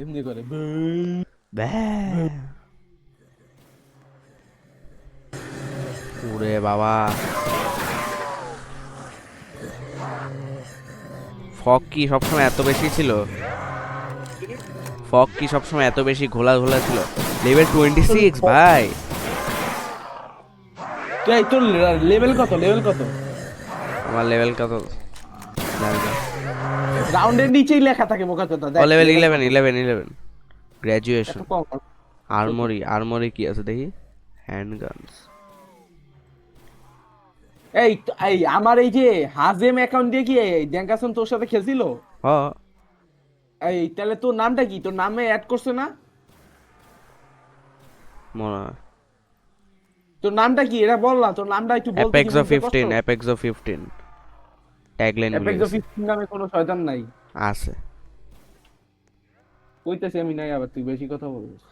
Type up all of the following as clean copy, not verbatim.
এমনি করে ব্যাঁ। ওরে বাবা, ফগ কি সবসময় এত বেশি ছিল? ফগ কি সবসময় এত বেশি ঘোলা ঘোলা ছিল? লেভেল 26 ভাই। এই তোর লেভেল কত, লেভেল কত? আমার লেভেল কত জানি না। রাউন্ডের নিচেই লেখা থাকে বোকা চোদা, ও দেখ লেভেল লেভেল 11, কত। 11 এত গ্র্যাজুয়েশন। কম কত? আর্মরি, আর্মরি কি আছে দেখি? Hand guns. এই আমার এই যে হাজেম অ্যাকাউন্ট দিয়ে কি জ্যাঙ্কাসন তোর সাথে খেলছিল? হ, এই তাহলে তোর নামটা কি, তোর নামে অ্যাড করছে না? মনে হয় তোর নামটা কি এটা বল না, তোর নামটা একটু বলতে কি অ্যাপেক্সো মুখে কষ্ট? 15, অ্যাপেক্সো 15 ট্যাগলাইন গুলো অ্যাপেক্স গেছে। অফিস নামে কোনো শয়তান নাই। আছে। কইতেছি আমি নাই, আবার তুই বেশি কথা বলিস।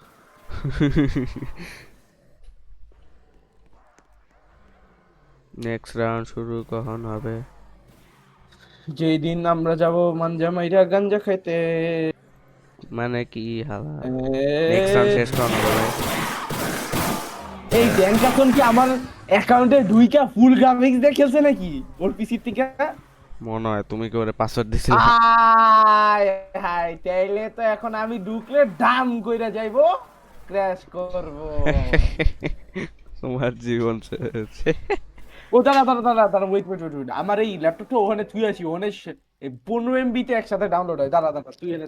নেক্সট রাউন্ড শুরু কখন হবে? যেই দিন আমরা যাব মাঞ্জা মাইরা গাঞ্জা খাইতে। মানে কি হালা? নেক্সট রাউন্ড এ, শেষ কখন হবে ভাই? এই জ্যাঙ্কাসন কি আমার অ্যাকাউন্টে ঢুইকা ফুল গ্রাফিক্স দিয়ে খেলছে নাকি ওর পিসির থেকে? মনে হয় তুমি কি ওরে পাসওয়ার্ড দিছিলে? আয় হাই, তাইলে তো এখন আমি ঢুকলে ডাম কইরা যাইবো, ক্র্যাশ করব। তোমার জীবন শেষ। ও দাঁড়া দাঁড়া দাঁড়া দাঁড়া, ওয়েট ওয়েট ওয়েট, আমার এই ল্যাপটপটা ওখানে তুই আসি, ওখানে 15 MB তে একসাথে ডাউনলোড হয়। দাঁড়া দাঁড়া তুই এনে।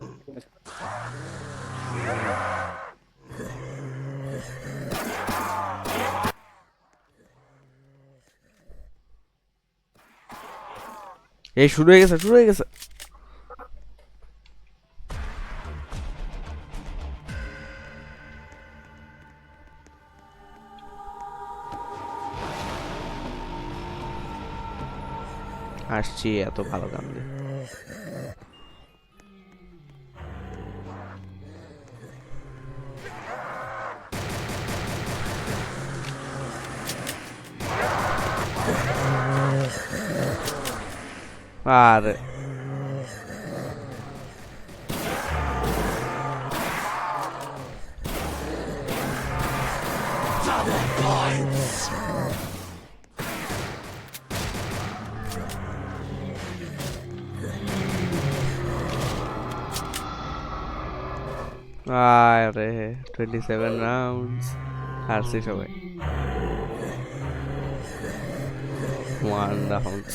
এই শুরু হয়ে গেছে, শুরু হয়ে গেছে। আসছি এত ভালো গান দিয়ে। আর আরে 27 রাউন্ডস হারছি সবাই। 1 রাউন্ড।